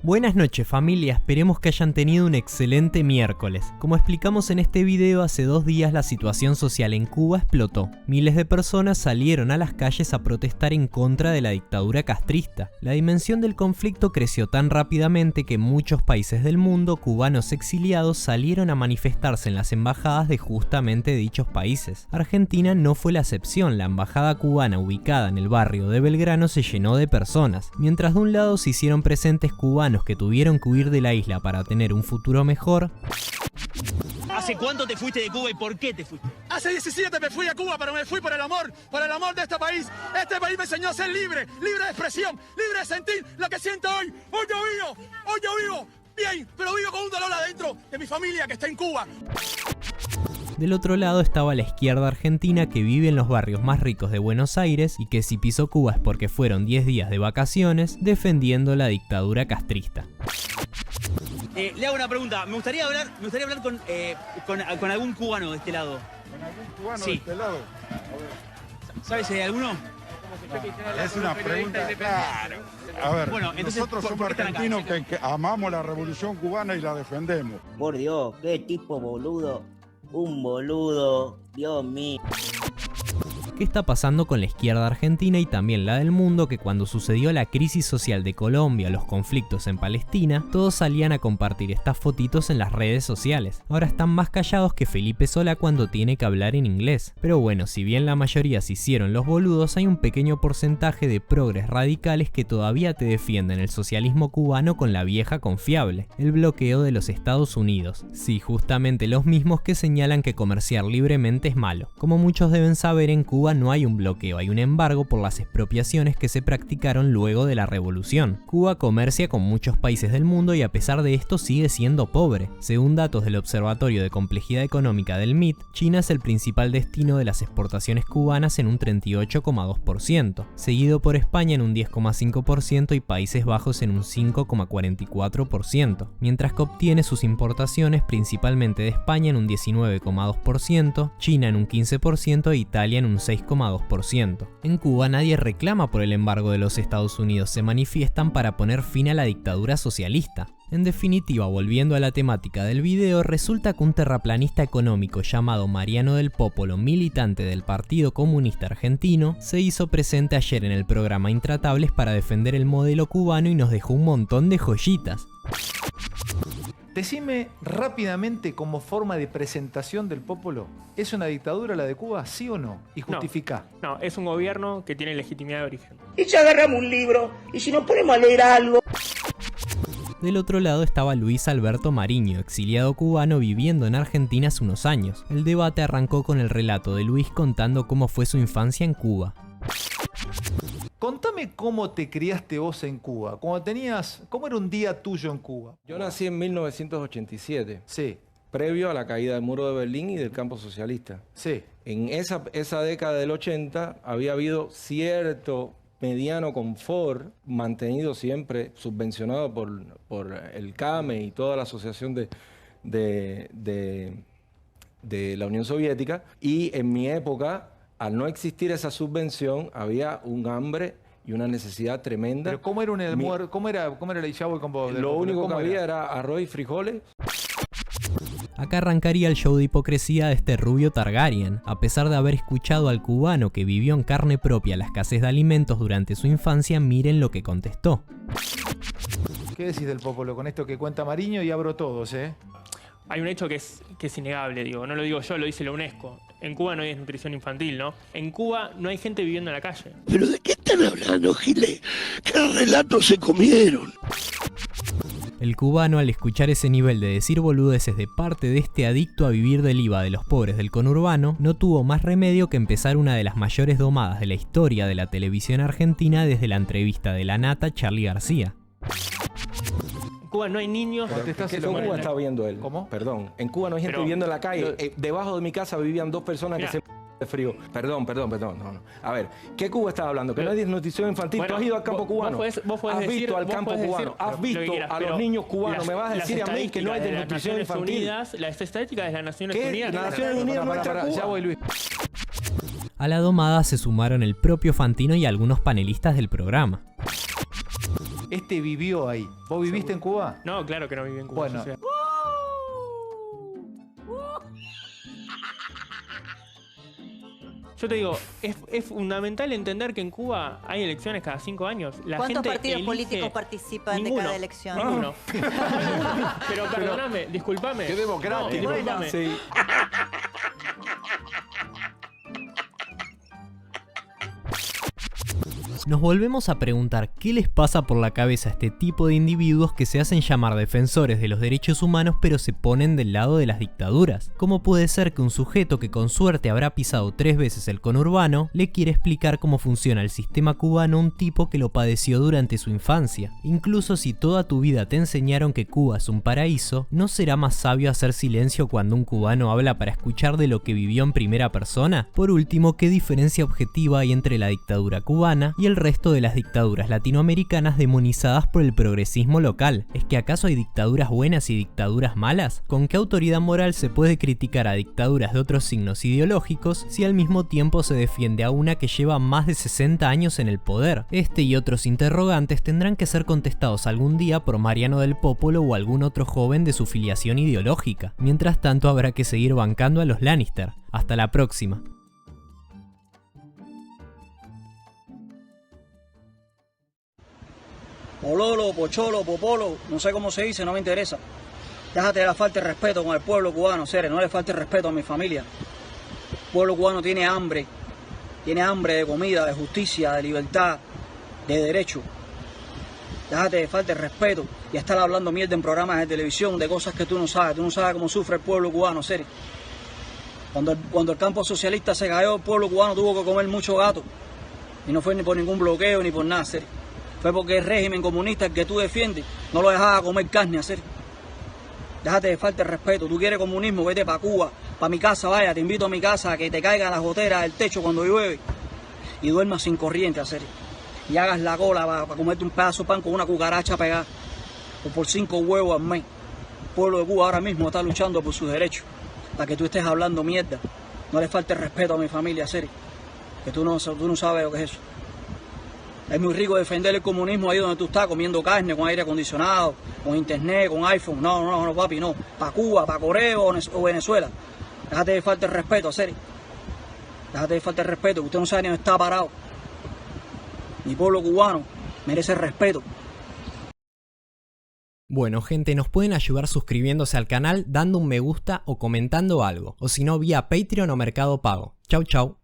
Buenas noches familia, esperemos que hayan tenido un excelente miércoles. Como explicamos en este video, hace 2 días la situación social en Cuba explotó. Miles de personas salieron a las calles a protestar en contra de la dictadura castrista. La dimensión del conflicto creció tan rápidamente que en muchos países del mundo, cubanos exiliados salieron a manifestarse en las embajadas de justamente dichos países. Argentina no fue la excepción, la embajada cubana ubicada en el barrio de Belgrano se llenó de personas. Mientras de un lado se hicieron presentes cubanos que tuvieron que huir de la isla para tener un futuro mejor. ¿Hace cuánto te fuiste de Cuba y por qué te fuiste? Hace 17 me fui a Cuba, pero me fui por el amor de este país. Este país me enseñó a ser libre, libre de expresión, libre de sentir lo que siento hoy. Hoy yo vivo bien, pero vivo con un dolor adentro de mi familia que está en Cuba. Del otro lado estaba la izquierda argentina que vive en los barrios más ricos de Buenos Aires y que si pisó Cuba es porque fueron 10 días de vacaciones defendiendo la dictadura castrista. Le hago una pregunta, me gustaría hablar con algún cubano de este lado. ¿Con algún cubano sí. de este lado? A ver. ¿Sabes si hay alguno? Es una pregunta, claro. A ver, bueno, entonces, nosotros somos argentinos que amamos la revolución cubana y la defendemos. Por Dios, qué tipo boludo. Un boludo, Dios mío. ¿Qué está pasando con la izquierda argentina y también la del mundo? Que cuando sucedió la crisis social de Colombia, los conflictos en Palestina, todos salían a compartir estas fotitos en las redes sociales. Ahora están más callados que Felipe Solá cuando tiene que hablar en inglés. Pero bueno, si bien la mayoría se hicieron los boludos, hay un pequeño porcentaje de progres radicales que todavía te defienden el socialismo cubano con la vieja confiable, el bloqueo de los Estados Unidos. Sí, justamente los mismos que señalan que comerciar libremente es malo. Como muchos deben saber, en Cuba no hay un bloqueo, hay un embargo por las expropiaciones que se practicaron luego de la revolución. Cuba comercia con muchos países del mundo y a pesar de esto sigue siendo pobre. Según datos del Observatorio de Complejidad Económica del MIT, China es el principal destino de las exportaciones cubanas en un 38,2%, seguido por España en un 10,5% y Países Bajos en un 5,44%, mientras que obtiene sus importaciones principalmente de España en un 19,2%, China en un 15% e Italia en un 6,2%. En Cuba nadie reclama por el embargo de los Estados Unidos, se manifiestan para poner fin a la dictadura socialista. En definitiva, volviendo a la temática del video, resulta que un terraplanista económico llamado Mariano del Popolo, militante del Partido Comunista Argentino, se hizo presente ayer en el programa Intratables para defender el modelo cubano y nos dejó un montón de joyitas. Decime rápidamente, como forma de presentación del Popolo, ¿es una dictadura la de Cuba, sí o no? Y justifica. No, es un gobierno que tiene legitimidad de origen. Y ya agarramos un libro, y si nos ponemos a leer algo... Del otro lado estaba Luis Alberto Mariño, exiliado cubano viviendo en Argentina hace unos años. El debate arrancó con el relato de Luis contando cómo fue su infancia en Cuba. Contame cómo te criaste vos en Cuba, ¿cómo era un día tuyo en Cuba? Yo nací en 1987, Sí, previo a la caída del muro de Berlín y del campo socialista. sí. En esa década del 80 había habido cierto mediano confort, mantenido siempre, subvencionado por el CAME y toda la asociación de la Unión Soviética, y en mi época, al no existir esa subvención, había un hambre y una necesidad tremenda. Pero ¿cómo era un almuerzo? ¿Cómo era el Ixabo con vos? Lo único que había era arroz y frijoles. Acá arrancaría el show de hipocresía de este rubio Targaryen. A pesar de haber escuchado al cubano que vivió en carne propia la escasez de alimentos durante su infancia, miren lo que contestó. ¿Qué decís del Popolo con esto que cuenta Mariño? Y abro todos, Hay un hecho que es innegable, digo, no lo digo yo, lo dice la UNESCO. En Cuba no hay desnutrición infantil, ¿no? En Cuba no hay gente viviendo en la calle. ¿Pero de qué están hablando, Gile? ¿Qué relatos se comieron? El cubano, al escuchar ese nivel de decir boludeces de parte de este adicto a vivir del IVA de los pobres del conurbano, no tuvo más remedio que empezar una de las mayores domadas de la historia de la televisión argentina desde la entrevista de la nata Charly García. En Cuba no hay niños. ¿Qué en Cuba está viendo él? ¿Cómo? Perdón. En Cuba no hay gente viviendo en la calle. Debajo de mi casa vivían 2 personas que se de frío. Perdón. No. A ver, ¿qué Cuba estás hablando? ¿Que no hay desnutrición infantil? Bueno, ¿tú has ido al campo cubano? Vos podés ¿Has decir, visto al campo cubano? ¿Has visto a los niños cubanos? ¿Me vas a decir a mí que no hay desnutrición infantil? Las estadísticas de las Naciones ¿Qué? Unidas. Las Naciones Unidas no está Cuba. Ya voy, Luis. A la domada se sumaron el propio Fantino y algunos panelistas del programa. Este vivió ahí. ¿Vos viviste en Cuba? No, claro que no viví en Cuba. Bueno. o sea. Yo te digo, es fundamental entender que en Cuba hay elecciones cada 5 años. ¿Cuántos partidos políticos participan de cada elección? Ninguno. Pero perdóname, discúlpame. Qué democrático. No, discúlpame. Sí. Nos volvemos a preguntar qué les pasa por la cabeza a este tipo de individuos que se hacen llamar defensores de los derechos humanos pero se ponen del lado de las dictaduras. ¿Cómo puede ser que un sujeto que con suerte habrá pisado 3 veces el conurbano le quiere explicar cómo funciona el sistema cubano a un tipo que lo padeció durante su infancia? Incluso si toda tu vida te enseñaron que Cuba es un paraíso, ¿no será más sabio hacer silencio cuando un cubano habla para escuchar de lo que vivió en primera persona? Por último, ¿qué diferencia objetiva hay entre la dictadura cubana y el resto de las dictaduras latinoamericanas demonizadas por el progresismo local? ¿Es que acaso hay dictaduras buenas y dictaduras malas? ¿Con qué autoridad moral se puede criticar a dictaduras de otros signos ideológicos si al mismo tiempo se defiende a una que lleva más de 60 años en el poder? Este y otros interrogantes tendrán que ser contestados algún día por Mariano del Popolo o algún otro joven de su filiación ideológica. Mientras tanto habrá que seguir bancando a los Lannister. Hasta la próxima. Pololo, pocholo, popolo, no sé cómo se dice, no me interesa. Déjate de la falta de respeto con el pueblo cubano, Ceres, no le falte respeto a mi familia. El pueblo cubano tiene hambre de comida, de justicia, de libertad, de derecho. Déjate de falta de respeto y estar hablando mierda en programas de televisión de cosas que tú no sabes cómo sufre el pueblo cubano, Ceres. Cuando el campo socialista se cayó, el pueblo cubano tuvo que comer mucho gato. Y no fue ni por ningún bloqueo ni por nada, Ceres. Fue porque el régimen comunista, el que tú defiendes, no lo dejaba comer carne, hacer. Déjate de falta de respeto. Tú quieres comunismo, vete para Cuba, para mi casa, vaya, te invito a mi casa, a que te caigan las goteras del techo cuando llueve y duermas sin corriente, hacer. Y hagas la cola para comerte un pedazo de pan con una cucaracha pegada o por 5 huevos al mes. El pueblo de Cuba ahora mismo está luchando por sus derechos, para que tú estés hablando mierda. No le falte respeto a mi familia, hacer. Que tú no sabes lo que es eso. Es muy rico defender el comunismo ahí donde tú estás, comiendo carne, con aire acondicionado, con internet, con iPhone. No, papi, no. Para Cuba, para Corea o Venezuela. Déjate de falta de respeto, serio. Déjate de falta de respeto, que usted no sabe ni dónde está parado. Mi pueblo cubano merece respeto. Bueno, gente, nos pueden ayudar suscribiéndose al canal, dando un me gusta o comentando algo. O si no, vía Patreon o Mercado Pago. Chau, chau.